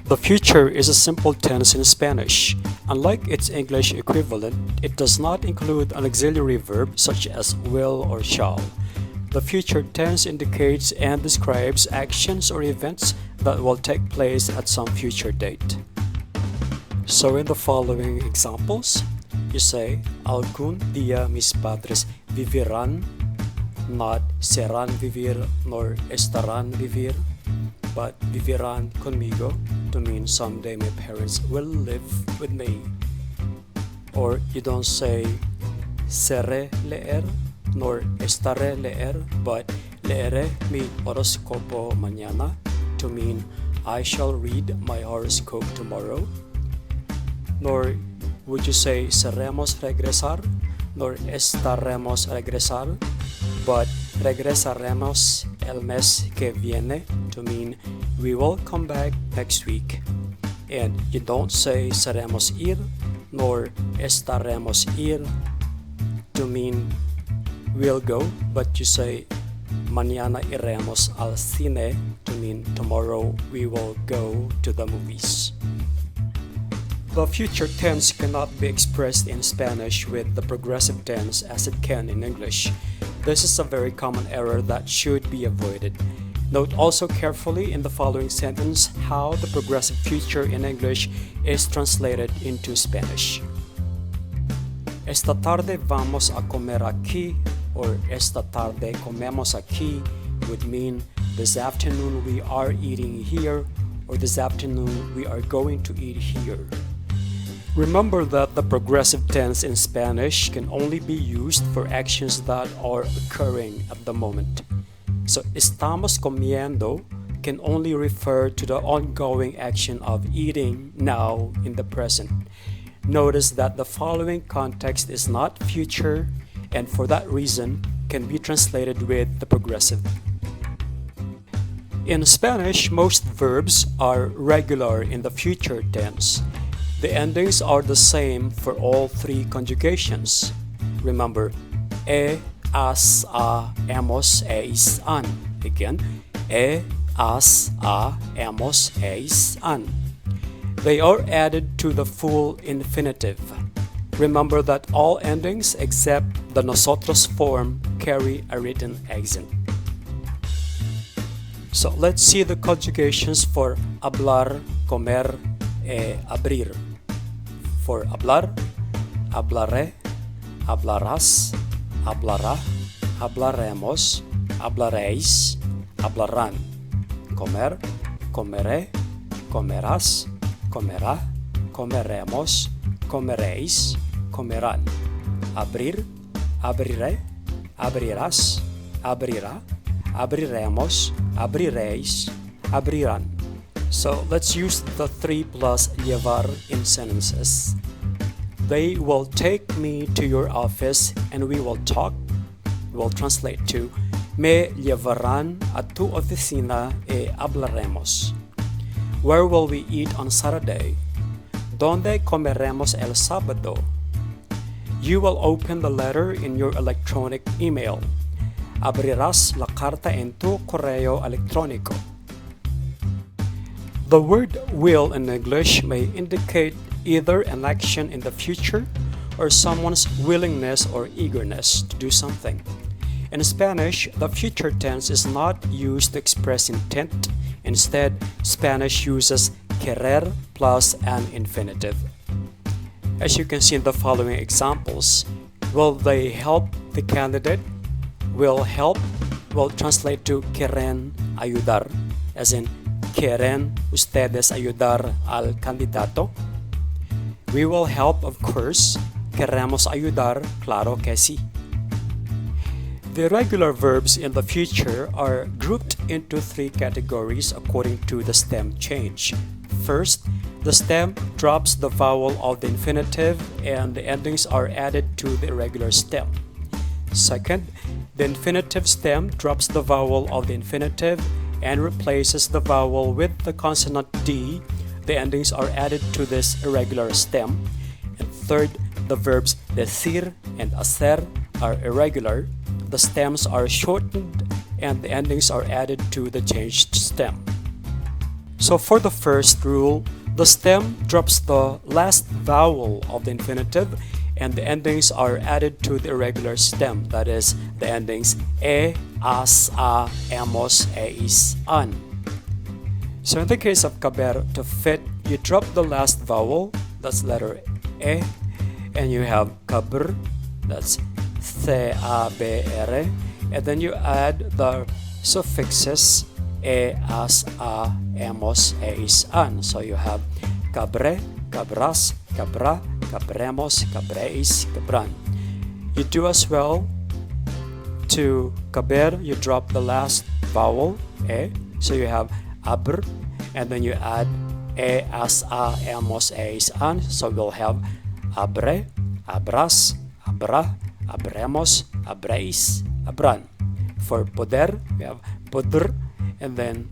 The future is a simple tense in Spanish. Unlike its English equivalent, it does not include an auxiliary verb such as will or shall. The future tense indicates and describes actions or events that will take place at some future date. So in the following examples, you say, algún día mis padres vivirán, not serán vivir nor estarán vivir, but vivirán conmigo, to mean someday my parents will live with me. Or you don't say seré leer nor estaré leer, but leeré mi horóscopo mañana, to mean I shall read my horoscope tomorrow. Nor would you say seremos regresar nor estaremos regresar, but regresaremos el mes que viene, to mean we will come back next week. And you don't say seremos ir nor estaremos ir, to mean we'll go, but you say mañana iremos al cine, to mean tomorrow we will go to the movies. The future tense cannot be expressed in Spanish with the progressive tense as it can in English. This is a very common error that should be avoided. Note also carefully in the following sentence how the progressive future in English is translated into Spanish. Esta tarde vamos a comer aquí, or esta tarde comemos aquí would mean this afternoon we are eating here, or this afternoon we are going to eat here. Remember that the progressive tense in Spanish can only be used for actions that are occurring at the moment. So, estamos comiendo can only refer to the ongoing action of eating now in the present. Notice that the following context is not future, and for that reason can be translated with the progressive. In Spanish, most verbs are regular in the future tense. The endings are the same for all three conjugations. Remember, as, a, hemos, eis, an. Again, as, a, hemos, eis, an. They are added to the full infinitive. Remember that all endings except the nosotros form carry a written accent. So let's see the conjugations for hablar, comer, abrir. For hablar, hablaré, hablarás, hablará, hablaremos, hablaréis, hablarán. Comer, comeré, comerás, comerá, comeremos, comeréis, comerán. Abrir, abriré, abrirás, abrirá, abriremos, abriréis, abrirán. So let's use the 3 plus llevar in sentences. They will take me to your office and we will talk. We will translate to me llevarán a tu oficina y hablaremos. Where will we eat on Saturday? ¿Dónde comeremos el sábado? You will open the letter in your electronic email. Abrirás la carta en tu correo electrónico. The word will in English may indicate either an action in the future or someone's willingness or eagerness to do something. In Spanish, the future tense is not used to express intent. Instead, Spanish uses querer plus an infinitive. As you can see in the following examples, will they help the candidate? Will help will translate to quieren ayudar, as in ¿quieren ustedes ayudar al candidato? We will help, of course. Queremos ayudar, claro que sí. The irregular verbs in the future are grouped into 3 categories according to the stem change. First, the stem drops the vowel of the infinitive and the endings are added to the irregular stem. Second, the infinitive stem drops the vowel of the infinitive and replaces the vowel with the consonant D. The endings are added to this irregular stem. And third, the verbs decir and hacer are irregular. The stems are shortened and the endings are added to the changed stem. So for the first rule, the stem drops the last vowel of the infinitive and the endings are added to the irregular stem, that is, the endings e, as, a, emos, eis, an. So in the case of caber, to fit, you drop the last vowel, that's letter e, and you have cabr, that's the, a, b, r, and then you add the suffixes e, as, a, emos, eis, an. So you have cabre, cabras, cabra, cabremos, cabreis, cabran. You do as well to caber, you drop the last vowel e, so you have abr, and then you add e, as, a, emos, eis, an. So we'll have abre, abras, abra, abremos, abreis, abran. For poder, we have podr, and then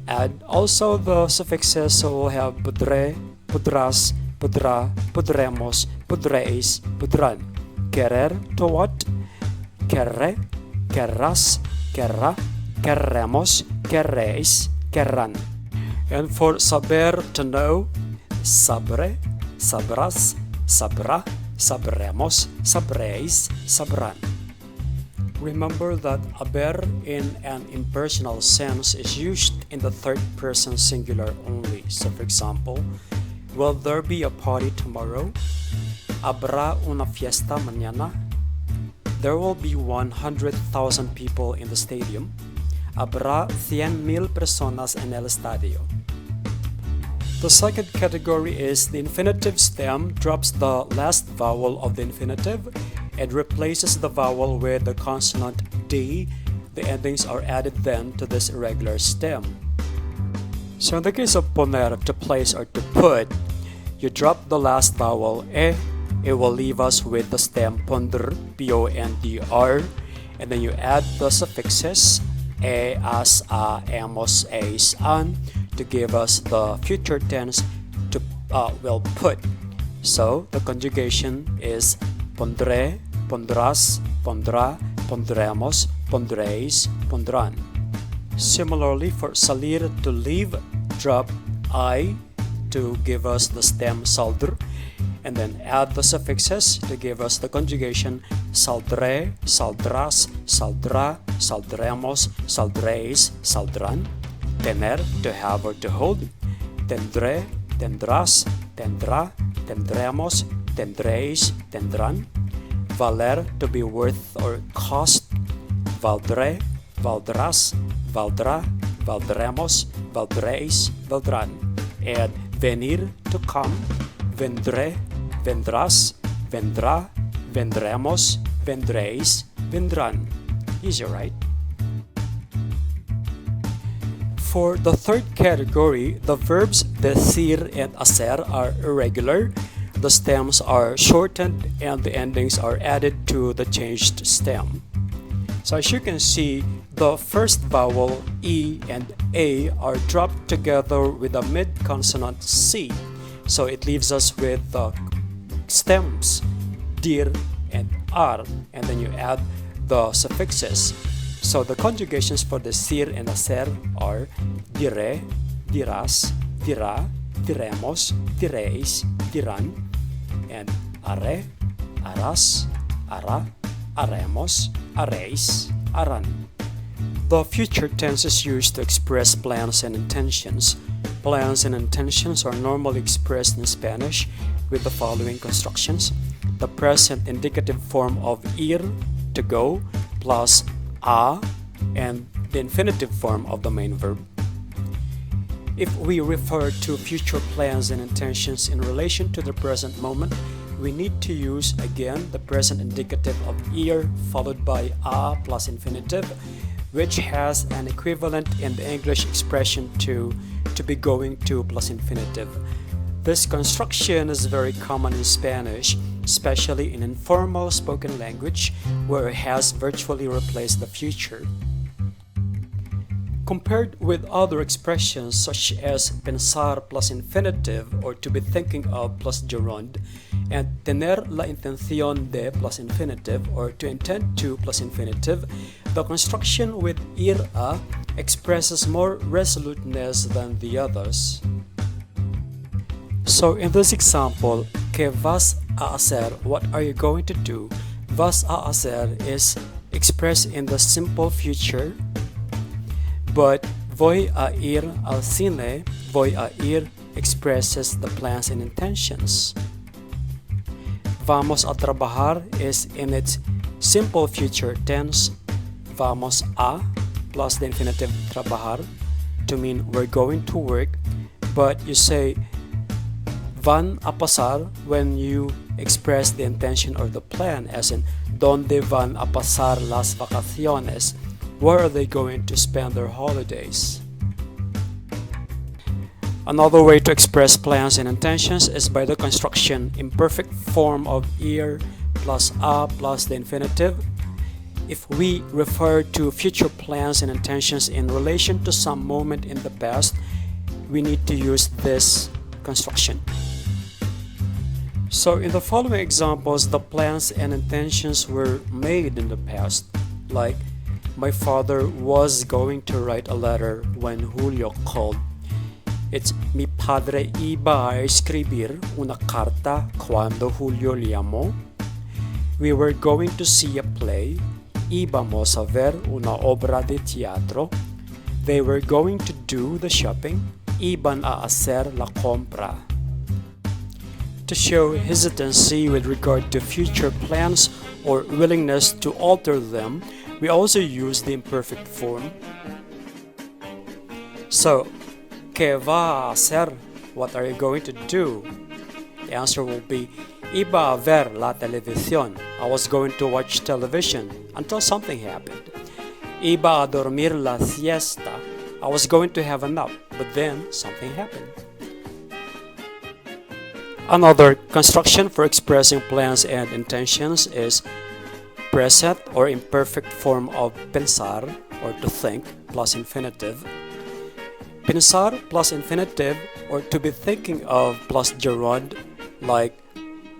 add also the suffixes, so we'll have podre, podras, podra, podremos, podreis, podran. Querer, to what? Querre, querras, querra, querremos, querreis, querran. And for saber, to know, sabre, sabras, sabra, sabremos, sabreis, sabran. Remember that haber in an impersonal sense is used in the third person singular only. So for example, will there be a party tomorrow? Habrá una fiesta mañana? There will be 100,000 people in the stadium. Habrá 100,000 personas en el estadio. The second category is the infinitive stem drops the last vowel of the infinitive and replaces the vowel with the consonant D. The endings are added then to this irregular stem. So in the case of poner, to place or to put, you drop the last vowel e. It will leave us with the stem ponder, P-O-N-D-R, and then you add the suffixes e, as, a, emos, eis, an to give us the future tense to will put. So the conjugation is pondré, pondrás, pondrá, pondremos, pondréis, pondrán. Similarly, for salir, to leave, drop I to give us the stem saldr, and then add the suffixes to give us the conjugation saldré, saldrás, saldrá, saldremos, saldréis, saldrán. Tener, to have or to hold. Tendré, tendrás, tendrá, tendremos, tendréis, tendrán. Valer, to be worth or cost. Valdré, valdrás, valdrá, valdremos, valdréis, valdrán. And venir, to come. Vendré, vendrás, vendrá, vendremos, vendréis, vendrán. Easy, right? For the third category, the verbs decir and hacer are irregular. The stems are shortened and the endings are added to the changed stem. So as you can see, the first vowel E and A are dropped together with a mid-consonant C. So it leaves us with the stems dir and ar, and then you add the suffixes. So the conjugations for the sir and hacer are dire, dirás, dirá, diremos, diréis, dirán, and are, arás, ara, aremos, aréis, arán. The future tense is used to express plans and intentions. Plans and intentions are normally expressed in Spanish with the following constructions. The present indicative form of ir, to go, plus a, and the infinitive form of the main verb. If we refer to future plans and intentions in relation to the present moment, we need to use again the present indicative of ir followed by a plus infinitive, which has an equivalent in the English expression to be going to plus infinitive. This construction is very common in Spanish, especially in informal spoken language where it has virtually replaced the future. Compared with other expressions such as pensar plus infinitive or to be thinking of plus gerund, and tener la intención de plus infinitive or to intend to plus infinitive, the construction with ir a expresses more resoluteness than the others. So in this example, que vas a hacer, what are you going to do? Vas a hacer is expressed in the simple future, but voy a ir al cine, voy a ir expresses the plans and intentions. Vamos a trabajar is in its simple future tense, vamos a plus the infinitive trabajar to mean we're going to work, but you say van a pasar when you express the intention or the plan, as in ¿Dónde van a pasar las vacaciones? Where are they going to spend their holidays? Another way to express plans and intentions is by the construction imperfect form of ir plus a plus the infinitive. If we refer to future plans and intentions in relation to some moment in the past, we need to use this construction. So in the following examples, the plans and intentions were made in the past, like my father was going to write a letter when Julio called. It's mi padre iba a escribir una carta cuando Julio llamó. We were going to see a play. Íbamos a ver una obra de teatro. They were going to do the shopping. Iban a hacer la compra. To show hesitancy with regard to future plans or willingness to alter them, we also use the imperfect form. So, ¿qué va a hacer? What are you going to do? The answer will be, iba a ver la televisión. I was going to watch television until something happened. Iba a dormir la siesta. I was going to have a nap, but then something happened. Another construction for expressing plans and intentions is present or imperfect form of pensar or to think plus infinitive. Pensar plus infinitive or to be thinking of plus gerund, like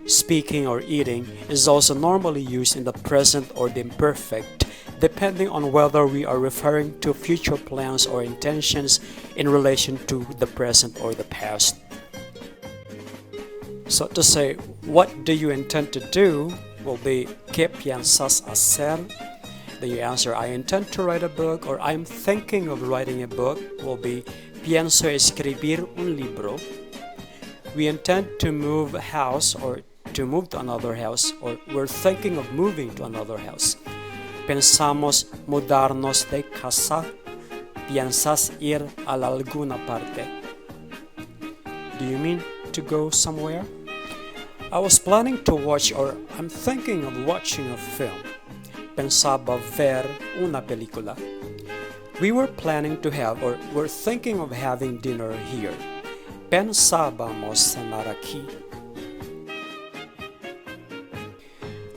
speaking or eating, is also normally used in the present or the imperfect, depending on whether we are referring to future plans or intentions in relation to the present or the past. So to say, what do you intend to do, will be, ¿qué piensas hacer? Then you answer, I intend to write a book, or I'm thinking of writing a book, will be, pienso escribir un libro. We intend to move a house, or to move to another house, or we're thinking of moving to another house. Pensamos mudarnos de casa. ¿Piensas ir a alguna parte? Do you mean to go somewhere? I was planning to watch, or I'm thinking of watching a film. Pensaba ver una película. We were planning to have, or we're thinking of having dinner here. Pensábamos cenar aquí.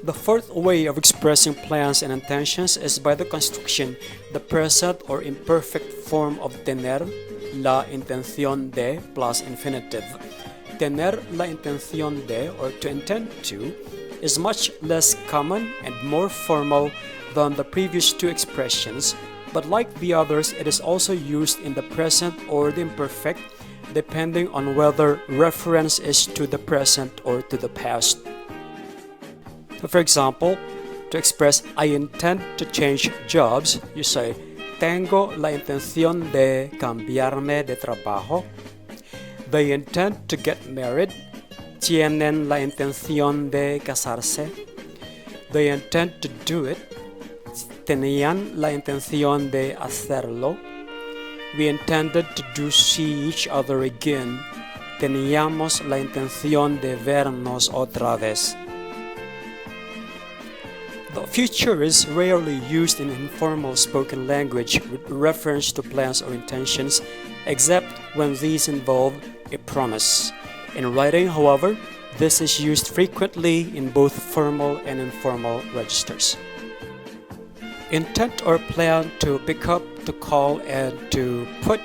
The fourth way of expressing plans and intentions is by the construction, the present or imperfect form of tener, la intención de plus infinitive. Tener la intención de, or to intend to, is much less common and more formal than the previous two expressions, but like the others, it is also used in the present or the imperfect, depending on whether reference is to the present or to the past. So for example, to express I intend to change jobs, you say, tengo la intención de cambiarme de trabajo. They intend to get married. Tienen la intención de casarse. They intend to do it. Tenían la intención de hacerlo. We intended to see each other again. Teníamos la intención de vernos otra vez. The future is rarely used in informal spoken language with reference to plans or intentions, except when these involve a promise. In writing, however, this is used frequently in both formal and informal registers. Intent or plan to pick up, to call, and to put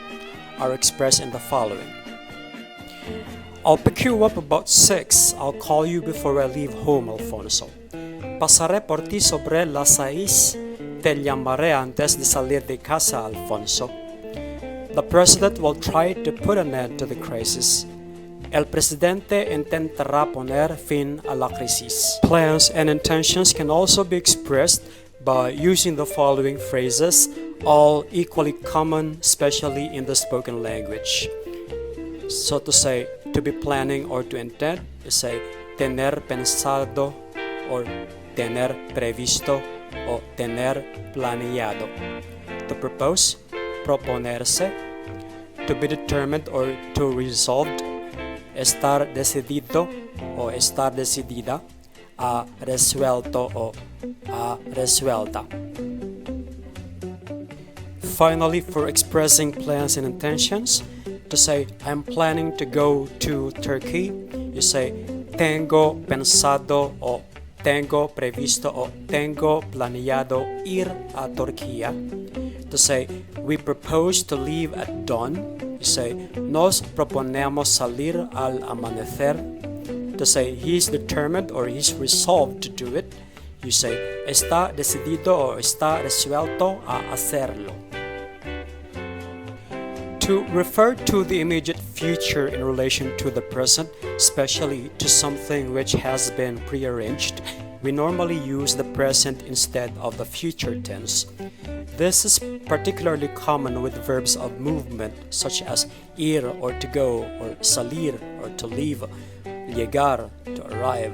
are expressed in the following. I'll pick you up about 6. I'll call you before I leave home, Alfonso. Pasaré por ti sobre las 6. Te llamaré antes de salir de casa, Alfonso. The president will try to put an end to the crisis. El presidente intentará poner fin a la crisis. Plans and intentions can also be expressed by using the following phrases, all equally common, especially in the spoken language. So to say, to be planning or to intend, you say tener pensado or tener previsto o tener planeado. To propose, proponerse. To be determined or to resolved, estar decidido o estar decidida, a resuelto o a resuelta. Finally, for expressing plans and intentions, to say I'm planning to go to Turkey, you say tengo pensado o tengo previsto o tengo planeado ir a Turquía. To say we propose to leave at dawn, you say nos proponemos salir al amanecer. To say he's determined or he's resolved to do it, you say está decidido o está resuelto a hacerlo. To refer to the immediate future in relation to the present, especially to something which has been prearranged, we normally use the present instead of the future tense. This is particularly common with verbs of movement such as ir or to go, or salir or to leave, llegar to arrive.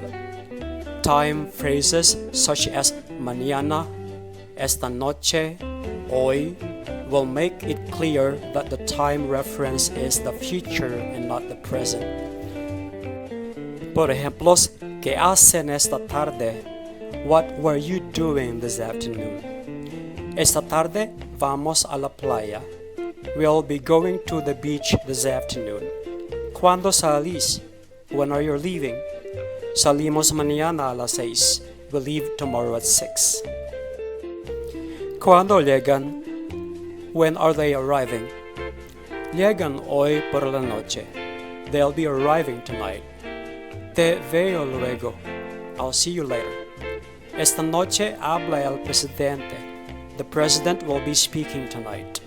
Time phrases such as mañana, esta noche, hoy will make it clear that the time reference is the future and not the present. Por ejemplos, ¿qué hacen esta tarde? What were you doing this afternoon? Esta tarde vamos a la playa. We'll be going to the beach this afternoon. ¿Cuándo salís? When are you leaving? Salimos mañana a las 6. We'll leave tomorrow at 6. ¿Cuándo llegan? When are they arriving? Llegan hoy por la noche. They'll be arriving tonight. Te veo luego. I'll see you later. Esta noche habla el presidente. The president will be speaking tonight.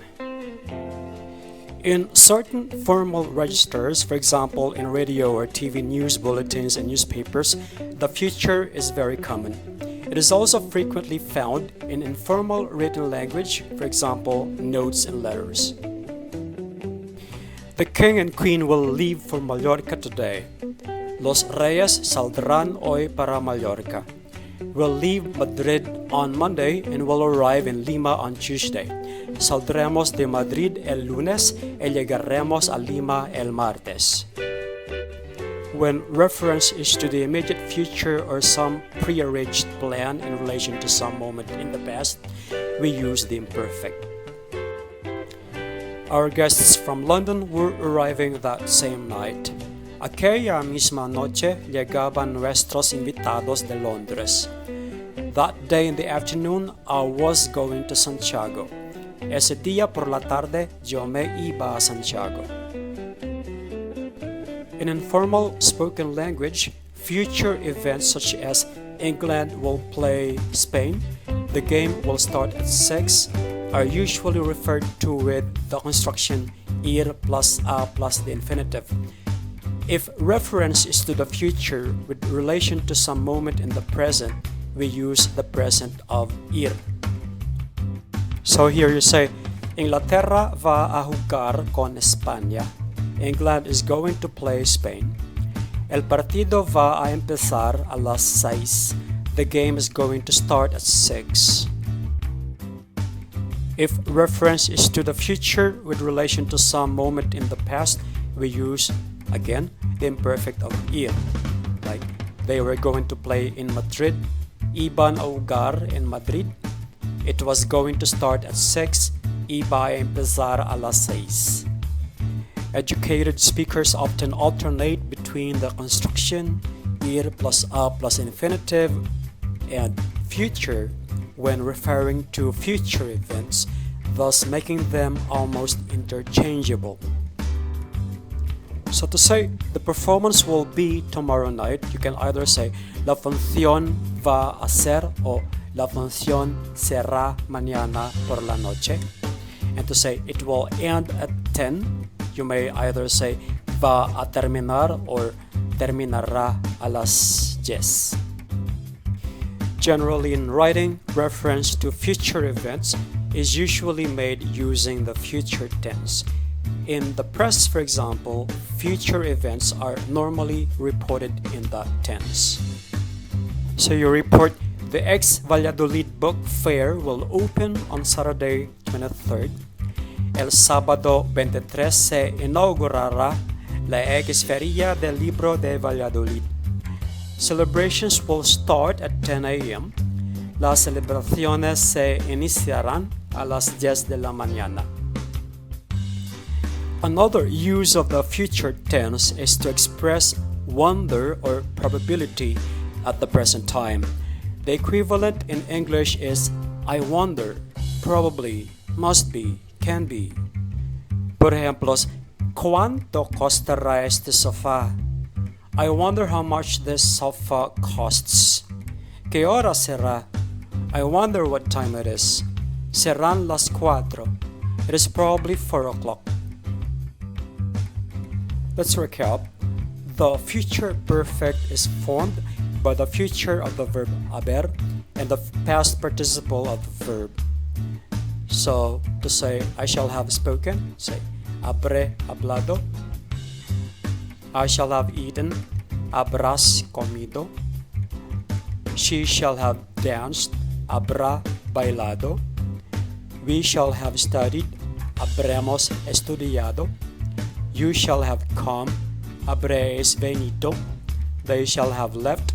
In certain formal registers, for example in radio or TV news bulletins and newspapers, the future is very common. It is also frequently found in informal written language, for example, notes and letters. The king and queen will leave for Mallorca today. Los reyes saldrán hoy para Mallorca. We'll leave Madrid on Monday and will arrive in Lima on Tuesday. Saldremos de Madrid el lunes y llegaremos a Lima el martes. When reference is to the immediate future or some prearranged plan in relation to some moment in the past, we use the imperfect. Our guests from London were arriving that same night. Aquella misma noche llegaban nuestros invitados de Londres. That day in the afternoon, I was going to Santiago. Ese día por la tarde, yo me iba a Santiago. In informal spoken language, future events such as England will play Spain, the game will start at 6, are usually referred to with the construction ir plus a plus the infinitive. If reference is to the future with relation to some moment in the present, we use the present of ir. So here you say, Inglaterra va a jugar con España. England is going to play Spain. El partido va a empezar a las 6. The game is going to start at 6. If reference is to the future with relation to some moment in the past, we use, again, the imperfect of ir. Like, they were going to play in Madrid. Iban a jugar in Madrid. It was going to start at 6. Iba a empezar a las 6. Educated speakers often alternate between the construction ir plus a plus infinitive and future when referring to future events, thus making them almost interchangeable. So to say the performance will be tomorrow night, you can either say la función va a ser or la función será mañana por la noche. And to say it will end at 10, you may either say va a terminar or terminará a las 10. Generally in writing, reference to future events is usually made using the future tense. In the press, for example, future events are normally reported in the tense. So you report the ex-Valladolid Book Fair will open on Saturday 23rd. El sábado 23 se inaugurará la ex-feria del libro de Valladolid. Celebrations will start at 10 a.m. Las celebraciones se iniciarán a las 10 de la mañana. Another use of the future tense is to express wonder or probability at the present time. The equivalent in English is I wonder, probably, must be, can be. Por ejemplo, ¿cuánto costará este sofá? I wonder how much this sofa costs. ¿Qué hora será? I wonder what time it is. Serán las 4. It is probably 4 o'clock. Let's recap. The future perfect is formed by the future of the verb haber and the past participle of the verb. So, to say I shall have spoken, say habré hablado. I shall have eaten, habrás comido. She shall have danced, habrá bailado. We shall have studied, habremos estudiado. You shall have come, habréis venido. They shall have left,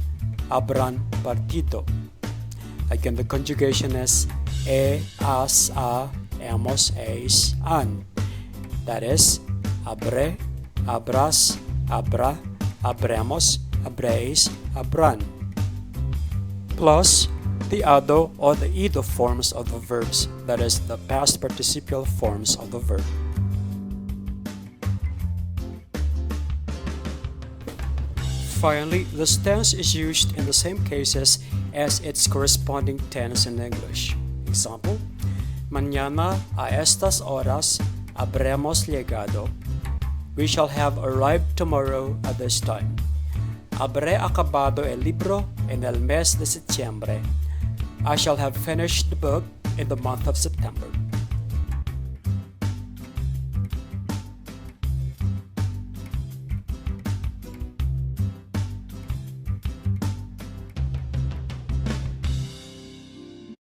habrán partido. Again, the conjugation is has, a, hemos, eis, han. That is, habré, habrás, habrá, habremos, habréis, habrán. Plus the ado or the ido forms of the verbs, that is, the past participial forms of the verb. Finally, this tense is used in the same cases as its corresponding tense in English. Example, mañana a estas horas habremos llegado. We shall have arrived tomorrow at this time. Habré acabado el libro en el mes de septiembre. I shall have finished the book in the month of September.